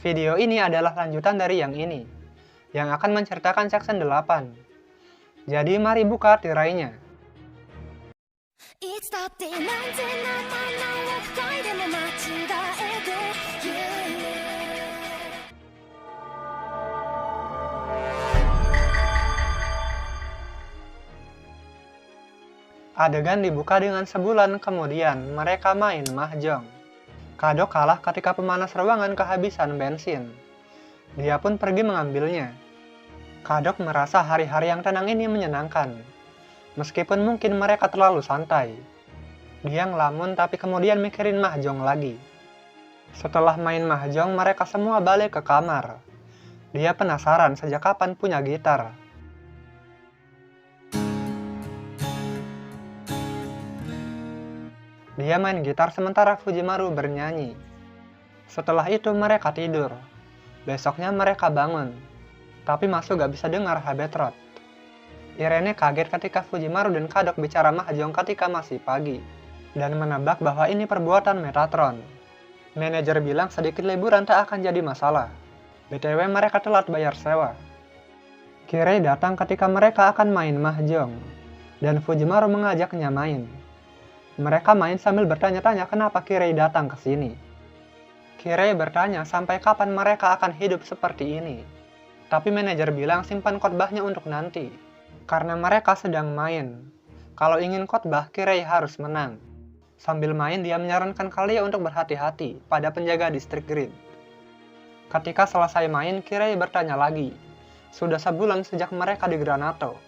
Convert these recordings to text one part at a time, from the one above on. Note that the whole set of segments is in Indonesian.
Video ini adalah lanjutan dari yang ini, yang akan menceritakan Section 8. Jadi mari buka tirainya. Adegan dibuka dengan sebulan kemudian mereka main mahjong. Kadok kalah ketika pemanas ruangan kehabisan bensin. Dia pun pergi mengambilnya. Kadok merasa hari-hari yang tenang ini menyenangkan. Meskipun mungkin mereka terlalu santai. Dia ngelamun tapi kemudian mikirin mahjong lagi. Setelah main mahjong mereka semua balik ke kamar. Dia penasaran sejak kapan punya gitar. Dia main gitar sementara Fujimaru bernyanyi. Setelah itu mereka tidur. Besoknya mereka bangun. Tapi Masu gak bisa dengar Habetrot. Irene kaget ketika Fujimaru dan Kadok bicara mahjong ketika masih pagi. Dan menebak bahwa ini perbuatan Metatron. Manajer bilang sedikit liburan tak akan jadi masalah. BTW mereka telat bayar sewa. Kirei datang ketika mereka akan main mahjong. Dan Fujimaru mengajaknya main. Mereka main sambil bertanya-tanya kenapa Kirei datang ke sini. Kirei bertanya sampai kapan mereka akan hidup seperti ini. Tapi manajer bilang simpan khotbahnya untuk nanti. Karena mereka sedang main. Kalau ingin khotbah, Kirei harus menang. Sambil main, dia menyarankan kalian untuk berhati-hati pada penjaga distrik grid. Ketika selesai main, Kirei bertanya lagi. Sudah sebulan sejak mereka di Granato.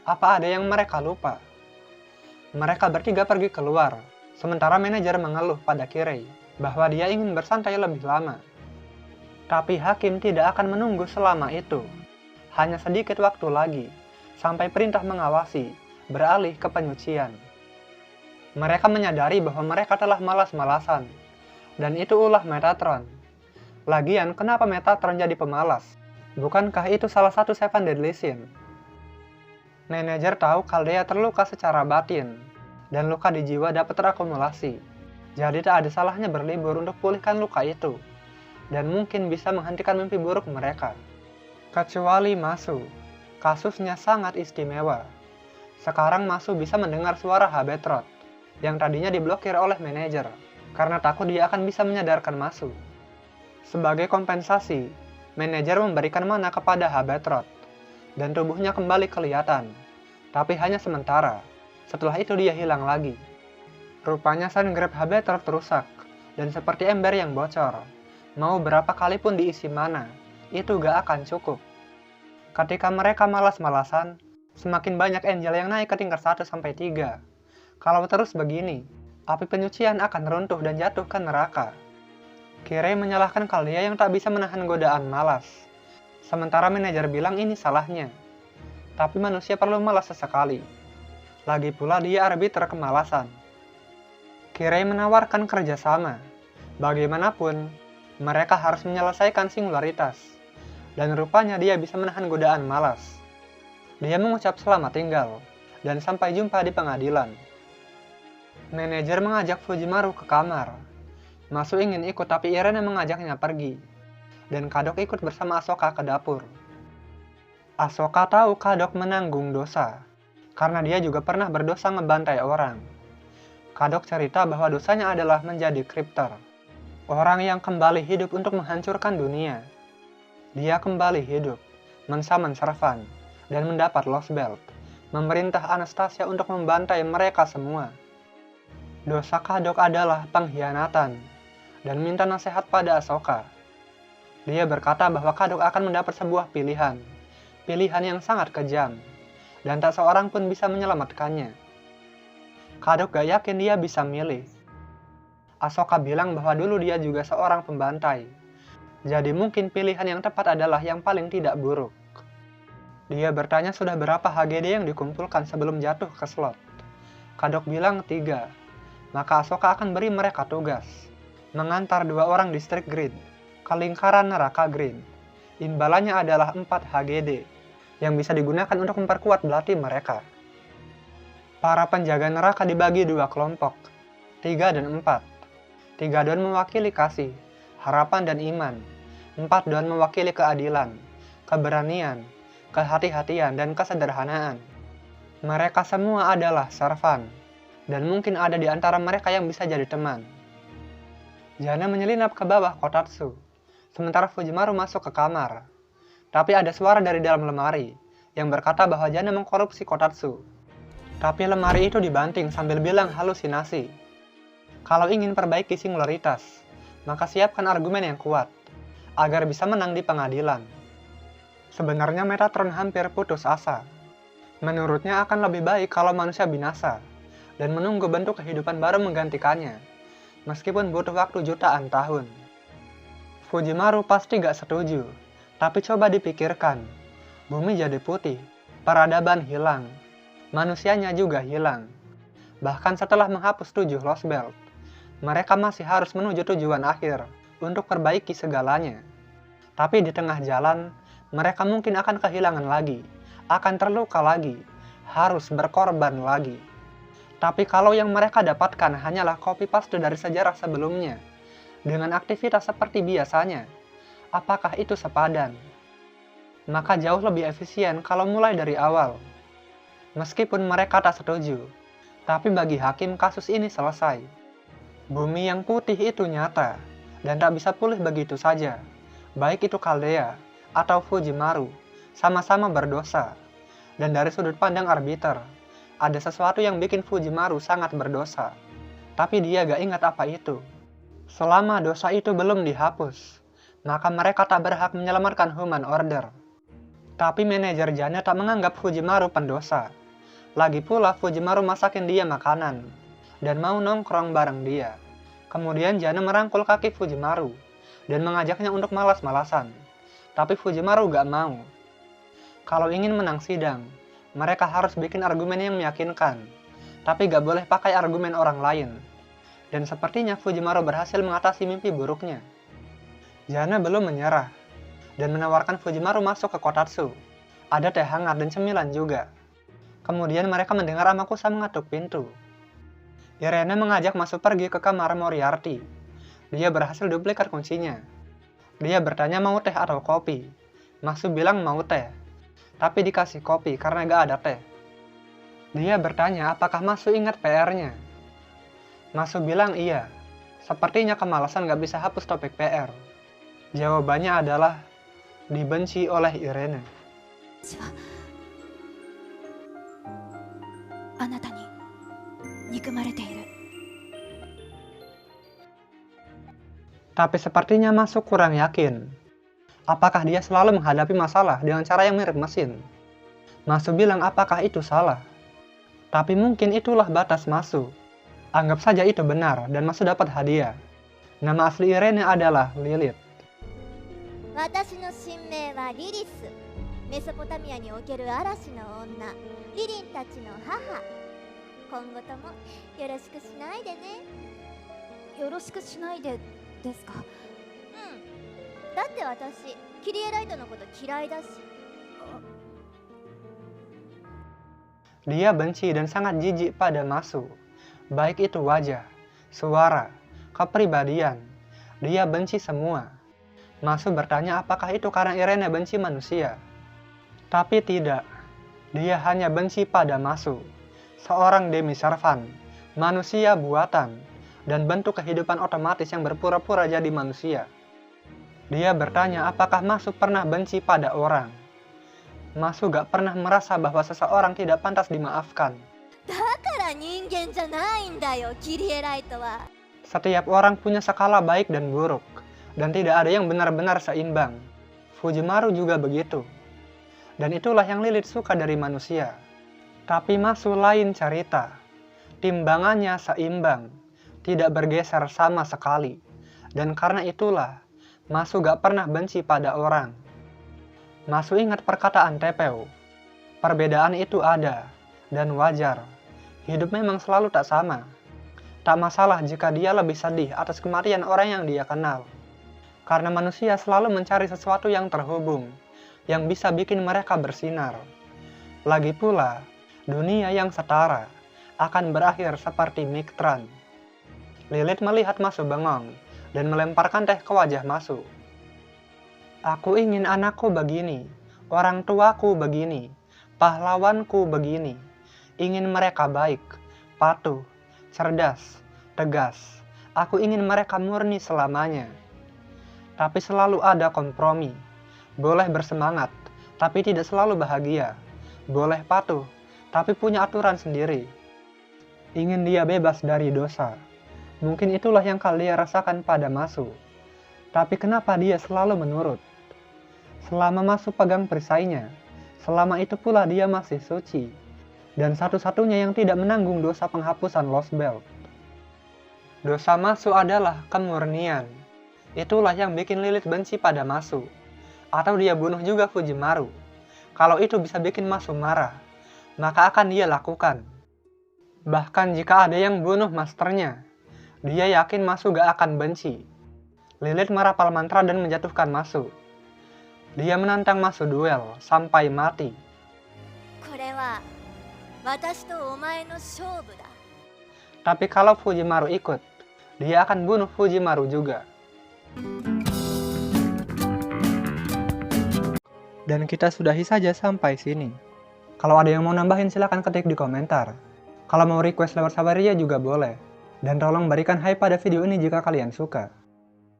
Apa ada yang mereka lupa? Mereka bertiga pergi keluar, sementara manajer mengeluh pada Kirei bahwa dia ingin bersantai lebih lama. Tapi hakim tidak akan menunggu selama itu. Hanya sedikit waktu lagi, sampai perintah mengawasi beralih ke penyucian. Mereka menyadari bahwa mereka telah malas-malasan, dan itu ulah Metatron. Lagian, kenapa Metatron jadi pemalas? Bukankah itu salah satu Seven Deadly Sin? Manajer tahu Caldea terluka secara batin, dan luka di jiwa dapat terakumulasi. Jadi tak ada salahnya berlibur untuk pulihkan luka itu, dan mungkin bisa menghentikan mimpi buruk mereka. Kecuali Masu, kasusnya sangat istimewa. Sekarang Masu bisa mendengar suara Habetrot, yang tadinya diblokir oleh manajer, karena takut dia akan bisa menyadarkan Masu. Sebagai kompensasi, manajer memberikan mana kepada Habetrot, dan tubuhnya kembali kelihatan, tapi hanya sementara. Setelah itu dia hilang lagi. Rupanya Sun Grab Habetrot rusak, dan seperti ember yang bocor. Mau berapa kali pun diisi mana, itu gak akan cukup. Ketika mereka malas-malasan, semakin banyak angel yang naik ke tingkat 1-3. Kalau terus begini, api penyucian akan runtuh dan jatuh ke neraka. Kirei menyalahkan Caldea yang tak bisa menahan godaan malas. Sementara manajer bilang ini salahnya. Tapi manusia perlu malas sesekali. Lagi pula dia arbiter kemalasan. Kirei menawarkan kerjasama. Bagaimanapun, mereka harus menyelesaikan singularitas. Dan rupanya dia bisa menahan godaan malas. Dia mengucap selamat tinggal, dan sampai jumpa di pengadilan. Manajer mengajak Fujimaru ke kamar. Masu ingin ikut tapi Irene mengajaknya pergi. Dan Kadok ikut bersama Asoka ke dapur. Asoka tahu Kadok menanggung dosa, karena dia juga pernah berdosa ngebantai orang. Kadok cerita bahwa dosanya adalah menjadi Cryptor, orang yang kembali hidup untuk menghancurkan dunia. Dia kembali hidup, mensummon Servan, dan mendapat Lost Belt, memerintah Anastasia untuk membantai mereka semua. Dosa Kadok adalah pengkhianatan, dan minta nasihat pada Asoka. Dia berkata bahwa Kadok akan mendapat sebuah pilihan yang sangat kejam, dan tak seorang pun bisa menyelamatkannya. Kadok gak yakin dia bisa milih. Asoka bilang bahwa dulu dia juga seorang pembantai, jadi mungkin pilihan yang tepat adalah yang paling tidak buruk. Dia bertanya sudah berapa HGD yang dikumpulkan sebelum jatuh ke slot. Kadok bilang 3, maka Asoka akan beri mereka tugas, mengantar 2 orang distrik grid ke lingkaran neraka grid. Imbalannya adalah 4 HGD, yang bisa digunakan untuk memperkuat belati mereka. Para penjaga neraka dibagi 2 kelompok, 3 dan 4. 3 don mewakili kasih, harapan dan iman, 4 daun mewakili keadilan, keberanian, kehati-hatian, dan kesederhanaan. Mereka semua adalah servan, dan mungkin ada di antara mereka yang bisa jadi teman. Jana menyelinap ke bawah Kotatsu, sementara Fujimaru masuk ke kamar. Tapi ada suara dari dalam lemari, yang berkata bahwa Jana mengkorupsi Kotatsu. Tapi lemari itu dibanting sambil bilang halusinasi. Kalau ingin perbaiki singularitas, maka siapkan argumen yang kuat, agar bisa menang di pengadilan. Sebenarnya Metatron hampir putus asa. Menurutnya akan lebih baik kalau manusia binasa, dan menunggu bentuk kehidupan baru menggantikannya, meskipun butuh waktu jutaan tahun. Fujimaru pasti gak setuju, tapi coba dipikirkan. Bumi jadi putih, peradaban hilang, manusianya juga hilang. Bahkan setelah menghapus 7 Lost Belt, mereka masih harus menuju tujuan akhir untuk perbaiki segalanya. Tapi di tengah jalan, mereka mungkin akan kehilangan lagi, akan terluka lagi, harus berkorban lagi. Tapi kalau yang mereka dapatkan hanyalah copy paste dari sejarah sebelumnya, dengan aktivitas seperti biasanya, apakah itu sepadan? Maka jauh lebih efisien kalau mulai dari awal. Meskipun mereka tak setuju, tapi bagi hakim kasus ini selesai. Bumi yang putih itu nyata, dan tak bisa pulih begitu saja. Baik itu Chaldea atau Fujimaru, sama-sama berdosa. Dan dari sudut pandang arbiter, ada sesuatu yang bikin Fujimaru sangat berdosa. Tapi dia gak ingat apa itu. Selama dosa itu belum dihapus, maka mereka tak berhak menyelamatkan Human Order. Tapi manajer Jana tak menganggap Fujimaru pendosa. Lagi pula Fujimaru masakin dia makanan, dan mau nongkrong bareng dia. Kemudian Jana merangkul kaki Fujimaru, dan mengajaknya untuk malas-malasan. Tapi Fujimaru gak mau. Kalau ingin menang sidang, mereka harus bikin argumen yang meyakinkan, tapi gak boleh pakai argumen orang lain. Dan sepertinya Fujimaru berhasil mengatasi mimpi buruknya. Jana belum menyerah, dan menawarkan Fujimaru masuk ke Kotatsu. Ada teh hangat dan cemilan juga. Kemudian mereka mendengar Amakusa mengetuk pintu. Irene mengajak masuk pergi ke kamar Moriarty. Dia berhasil duplikat kuncinya. Dia bertanya mau teh atau kopi. Masu bilang mau teh, tapi dikasih kopi karena gak ada teh. Dia bertanya apakah Masu ingat PR-nya. Masu bilang iya. Sepertinya kemalasan gak bisa hapus topik PR. Jawabannya adalah dibenci oleh Irene. Tapi sepertinya Masu kurang yakin. Apakah dia selalu menghadapi masalah dengan cara yang mirip mesin? Masu bilang apakah itu salah? Tapi mungkin itulah batas Masu. Anggap saja itu benar dan Masu dapat hadiah. Nama asli Irene adalah Lilith. Dia benci dan sangat jijik pada Masu. Baik itu wajah, suara, kepribadian. Dia benci semua. Masu bertanya apakah itu karena Irene benci manusia. Tapi tidak. Dia hanya benci pada Masu. Seorang demi-servan, manusia buatan, dan bentuk kehidupan otomatis yang berpura-pura jadi manusia. Dia bertanya apakah Masu pernah benci pada orang. Masu gak pernah merasa bahwa seseorang tidak pantas dimaafkan. Setiap orang punya skala baik dan buruk, dan tidak ada yang benar-benar seimbang. Fujimaru juga begitu. Dan itulah yang Lilith suka dari manusia. Tapi Masu lain cerita. Timbangannya seimbang, tidak bergeser sama sekali. Dan karena itulah, Masu gak pernah benci pada orang. Masu ingat perkataan Tepeu. Perbedaan itu ada, dan wajar. Hidup memang selalu tak sama. Tak masalah jika dia lebih sedih atas kematian orang yang dia kenal. Karena manusia selalu mencari sesuatu yang terhubung, yang bisa bikin mereka bersinar. Lagi pula, dunia yang setara akan berakhir seperti Mictran. Lilith melihat Masu bengong, dan melemparkan teh ke wajah Masu. Aku ingin anakku begini, orang tuaku begini, pahlawanku begini. Ingin mereka baik, patuh, cerdas, tegas. Aku ingin mereka murni selamanya. Tapi selalu ada kompromi. Boleh bersemangat, tapi tidak selalu bahagia. Boleh patuh, tapi punya aturan sendiri. Ingin dia bebas dari dosa. Mungkin itulah yang kalian rasakan pada Masu. Tapi kenapa dia selalu menurut? Selama Masu pegang perisainya, selama itu pula dia masih suci. Dan satu-satunya yang tidak menanggung dosa penghapusan Lost Belt. Dosa Masu adalah kemurnian. Itulah yang bikin Lilith benci pada Masu. Atau dia bunuh juga Fujimaru. Kalau itu bisa bikin Masu marah, maka akan dia lakukan. Bahkan jika ada yang bunuh masternya, dia yakin Masu gak akan benci. Lilith merapal mantra dan menjatuhkan Masu. Dia menantang Masu duel sampai mati. Tapi kalau Fujimaru ikut, dia akan bunuh Fujimaru juga. Dan kita sudahi saja sampai sini. Kalau ada yang mau nambahin silahkan ketik di komentar. Kalau mau request lewat Sabaria juga boleh. Dan tolong berikan hype pada video ini jika kalian suka.